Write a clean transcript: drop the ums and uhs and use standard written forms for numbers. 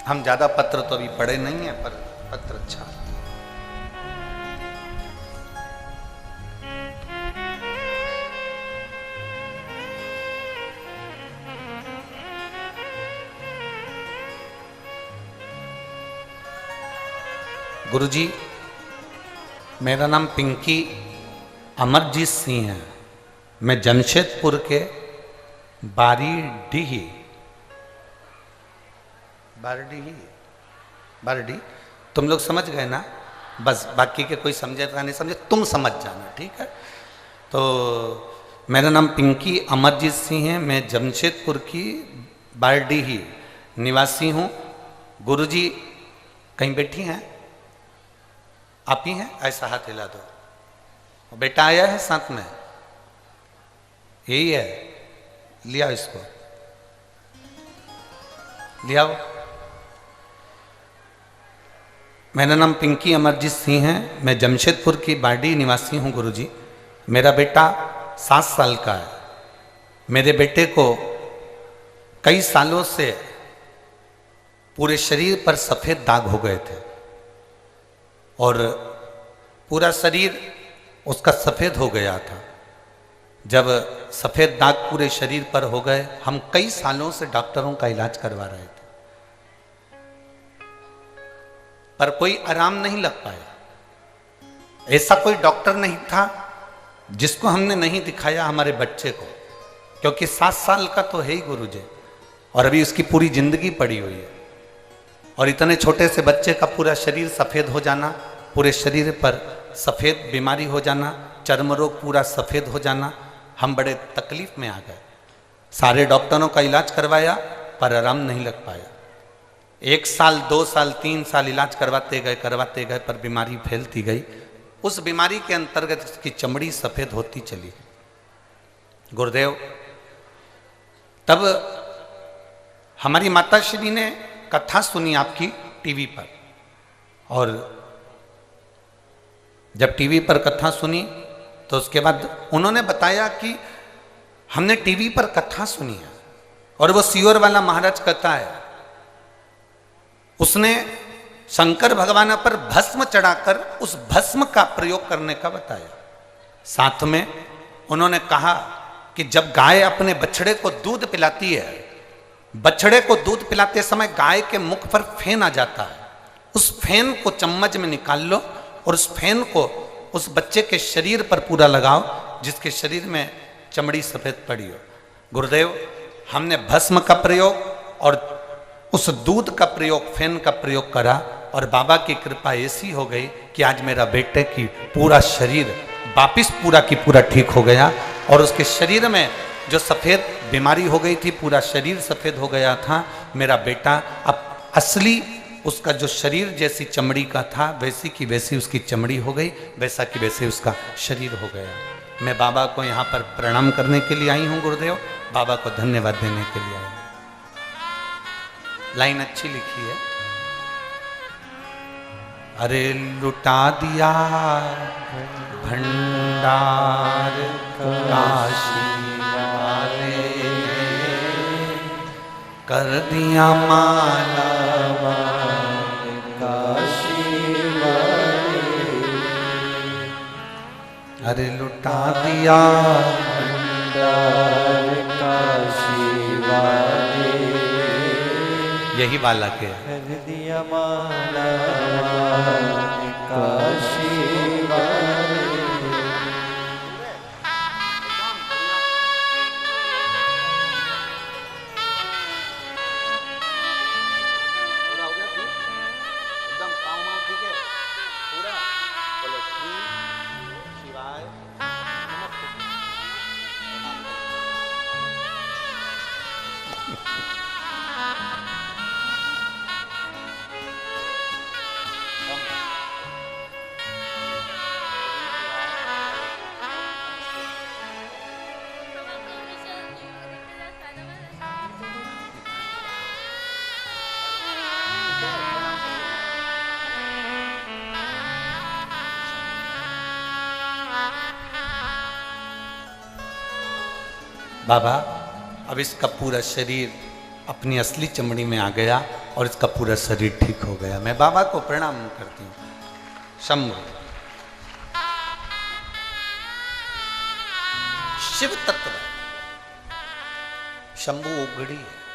हम ज्यादा पत्र तो अभी पढ़े नहीं है, पर पत्र अच्छा। गुरुजी, मेरा नाम पिंकी अमरजीत सिंह है। मैं जमशेदपुर के बारडी, तुम लोग समझ गए ना? बस बाकी के कोई समझेगा नहीं समझे, तुम समझ जाना, ठीक है? तो मेरा नाम पिंकी अमरजीत सिंह है। मैं जमशेदपुर की बारडी ही निवासी हूँ। गुरुजी कहीं बैठी हैं? आप ही हैं? ऐसा हाथ हिला दो। बेटा आया है साथ में? यही है, लिया इसको, लिया। मेरा नाम पिंकी अमरजीत सिंह है। मैं जमशेदपुर की बारडी निवासी हूँ गुरुजी। मेरा बेटा 7 साल का है। मेरे बेटे को कई सालों से पूरे शरीर पर सफेद दाग हो गए थे और पूरा शरीर उसका सफेद हो गया था। जब सफेद दाग पूरे शरीर पर हो गए, हम कई सालों से डॉक्टरों का इलाज करवा रहे थे, पर कोई आराम नहीं लग पाया। ऐसा कोई डॉक्टर नहीं था जिसको हमने नहीं दिखाया हमारे बच्चे को, क्योंकि 7 साल का तो है ही गुरुजी, और अभी उसकी पूरी जिंदगी पड़ी हुई है। और इतने छोटे से बच्चे का पूरा शरीर सफेद हो जाना, पूरे शरीर पर सफेद बीमारी हो जाना, चर्म रोग पूरा सफेद हो जाना, हम बड़े तकलीफ में आ गए। सारे डॉक्टरों का इलाज करवाया पर आराम नहीं लग पाया। 1 साल 2 साल 3 साल इलाज करवाते गए पर बीमारी फैलती गई। उस बीमारी के अंतर्गत उसकी चमड़ी सफेद होती चली। गुरुदेव, तब हमारी माता श्री ने कथा सुनी आपकी टीवी पर, और जब टीवी पर कथा सुनी तो उसके बाद उन्होंने बताया कि हमने टीवी पर कथा सुनी है और वो सियोर वाला महाराज कथा है। उसने शंकर भगवान पर भस्म चढ़ाकर उस भस्म का प्रयोग करने का बताया। साथ में उन्होंने कहा कि जब गाय अपने बछड़े को दूध पिलाती है, बछड़े को दूध पिलाते समय गाय के मुख पर फेन आ जाता है, उस फेन को चम्मच में निकाल लो और उस फेन को उस बच्चे के शरीर पर पूरा लगाओ जिसके शरीर में चमड़ी सफेद पड़ी हो। गुरुदेव, हमने भस्म का प्रयोग और उस दूध का प्रयोग, फेन का प्रयोग करा, और बाबा की कृपा ऐसी हो गई कि आज मेरा बेटे की पूरा शरीर वापिस पूरा की पूरा ठीक हो गया, और उसके शरीर में जो सफ़ेद बीमारी हो गई थी, पूरा शरीर सफ़ेद हो गया था। मेरा बेटा अब असली उसका जो शरीर जैसी चमड़ी का था वैसी की वैसी उसकी चमड़ी हो गई, वैसा की वैसे उसका शरीर हो गया। मैं बाबा को यहाँ पर प्रणाम करने के लिए आई हूँ गुरुदेव, बाबा को धन्यवाद देने के लिए आई हूँ। लाइन अच्छी लिखी है। अरे लुटा दिया भंडार काशी वाले, कर दिया माला काशी वाले, अरे लुटा दिया भंडार काशी वाले, यही वाला के कर दिया माला काशी वाले। बाबा, अब इसका पूरा शरीर अपनी असली चमड़ी में आ गया और इसका पूरा शरीर ठीक हो गया। मैं बाबा को प्रणाम करती हूँ। शंभु शिव तत्व, शंभु उगड़ी है।